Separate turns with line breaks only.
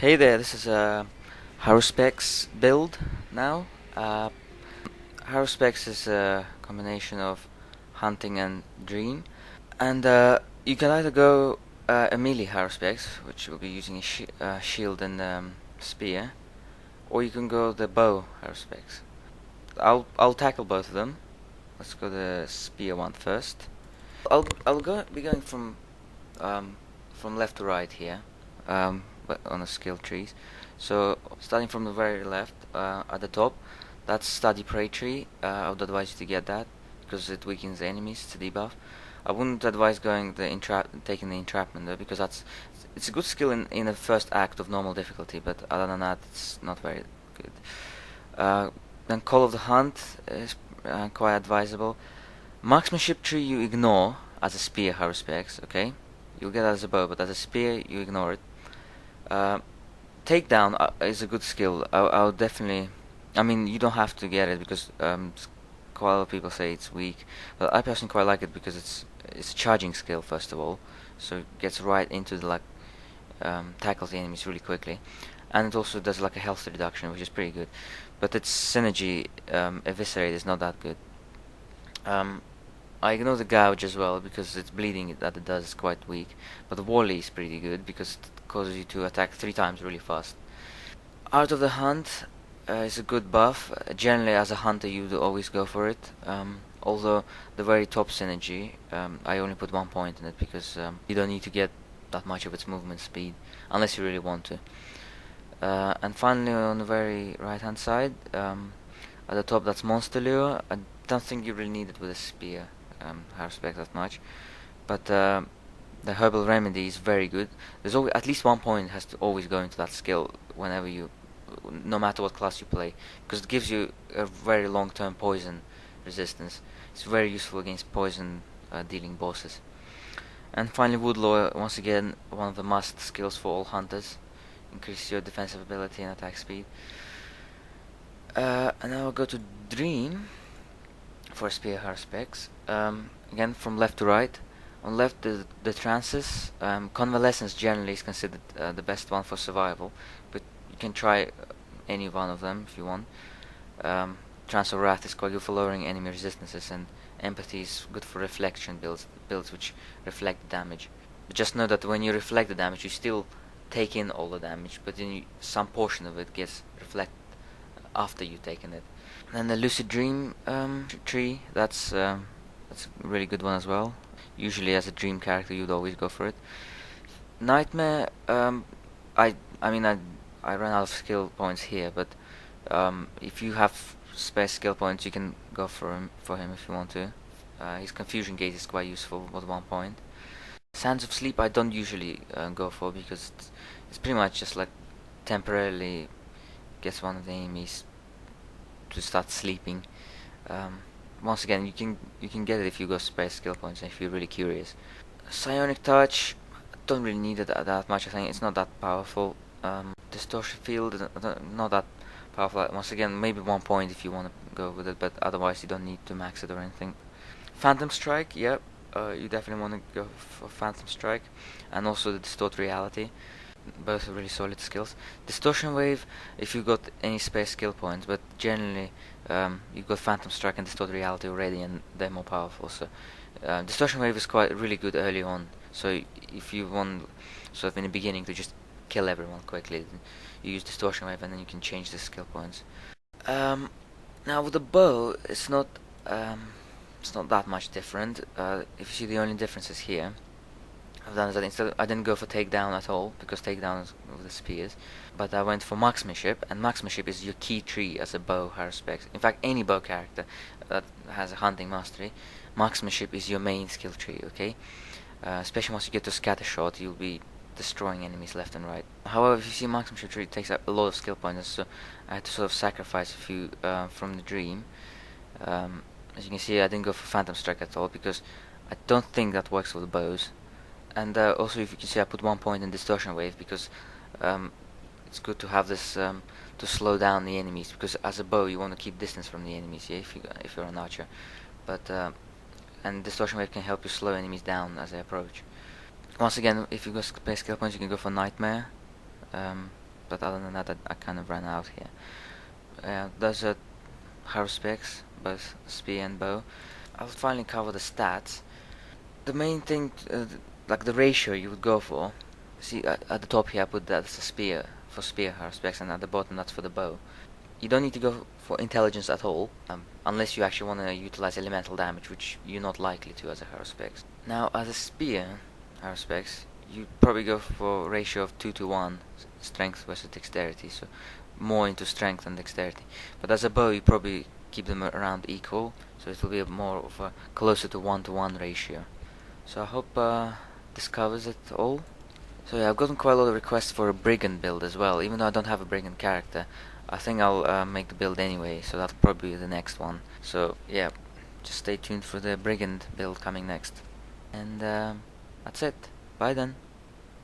Hey there, this is a Haruspex build now. Uh, Haruspex is a combination of hunting and dream, and you can either go a melee Haruspex, which will be using a shield and spear, or you can go the bow Haruspex. I'll tackle both of them. Let's go the spear one first. I'll be going from left to right here, on the skill trees. So starting from the very left, at the top, that's study prey tree. I would advise you to get that because it weakens enemies. It's a debuff. I wouldn't advise going taking the entrapment though, because it's a good skill in the first act of normal difficulty, but other than that, it's not very good. Then Call of the Hunt is quite advisable. Marksmanship Tree you ignore as a spear Haruspex, okay? You'll get that as a bow, but as a spear you ignore it. Takedown is a good skill. I would definitely. I mean, you don't have to get it because quite a lot of people say it's weak, but I personally quite like it because it's a charging skill first of all, so it gets right into the tackles the enemies really quickly, and it also does like a health reduction, which is pretty good. But its synergy eviscerate is not that good. I ignore the gouge as well because its bleeding that it does is quite weak, but the volley is pretty good because it causes you to attack 3 times really fast. Art of the Hunt is a good buff. Generally, as a hunter, you'd always go for it. Although the very top synergy, I only put 1 point in it because you don't need to get that much of its movement speed unless you really want to. And finally, on the very right hand side, at the top, that's Monster Lure. I don't think you really need it with a spear. Haruspex that much, but the Herbal Remedy is very good. There's always at least 1 point has to always go into that skill whenever no matter what class you play, because it gives you a very long-term poison resistance. It's very useful against poison dealing bosses. And finally, Woodlaw, once again, one of the must skills for all hunters. Increases your defensive ability and attack speed. And now I'll go to Dream for Spear Haruspex. Again, from left to right. On left, the trances. Convalescence generally is considered the best one for survival, but you can try any one of them if you want. Trance of Wrath is quite good for lowering enemy resistances, and Empathy is good for reflection builds which reflect the damage. But just know that when you reflect the damage, you still take in all the damage, but then some portion of it gets reflected after you've taken it. And then the Lucid Dream tree, that's a really good one as well. Usually as a dream character you'd always go for it. Nightmare, I ran out of skill points here, but if you have spare skill points you can go for him if you want to. His Confusion Gate is quite useful with 1 point. Sands of Sleep I don't usually go for because it's pretty much just like temporarily gets one of the enemies to start sleeping. Once again, you can get it if you go spare skill points and if you're really curious. Psionic Touch, don't really need it that much. I think it's not that powerful. Distortion Field, not that powerful. Once again, maybe 1 point if you want to go with it, but otherwise you don't need to max it or anything. Phantom Strike, yep, you definitely want to go for Phantom Strike, and also the Distort Reality. Both are really solid skills. Distortion Wave, if you got any spare skill points, but generally you've got Phantom Strike and Distort Reality already, and they're more powerful. So Distortion Wave is quite really good early on. So if you want, sort of in the beginning, to just kill everyone quickly, you use Distortion Wave, and then you can change the skill points. Now with the bow, it's not that much different. If you see, the only difference is here. I've done is that instead I didn't go for takedown at all because takedown is with the spears, but I went for marksmanship, and marksmanship is your key tree as a bow Haruspex. In fact, any bow character that has a hunting mastery, marksmanship is your main skill tree. Okay, especially once you get to scattershot, you'll be destroying enemies left and right. However, if you see, marksmanship tree takes up a lot of skill points, so I had to sort of sacrifice a few from the dream. As you can see, I didn't go for Phantom Strike at all because I don't think that works with bows. And also, if you can see, I put 1 point in Distortion Wave because it's good to have this to slow down the enemies, because as a bow you want to keep distance from the enemies, yeah, if you're an archer. But and Distortion Wave can help you slow enemies down as they approach. Once again, if you go spare skill points, you can go for Nightmare. but other than that, I kind of ran out here. Those are Haruspex, both spear and bow. I'll finally cover the stats. The main thing, like the ratio you would go for. See, at the top here I put that's a spear for spear Haruspex, and at the bottom that's for the bow. You don't need to go for intelligence at all, unless you actually want to utilize elemental damage, which you're not likely to as a Haruspex. Now, as a spear Haruspex, you probably go for a ratio of 2 to 1, strength versus dexterity, so more into strength than dexterity. But as a bow, you probably keep them around equal, so it will be more of a closer to 1 to 1 ratio. So I hope this covers it all. So yeah, I've gotten quite a lot of requests for a Brigand build as well. Even though I don't have a Brigand character, I think I'll make the build anyway, so that'll probably be the next one. So yeah, just stay tuned for the Brigand build coming next. And that's it. Bye then.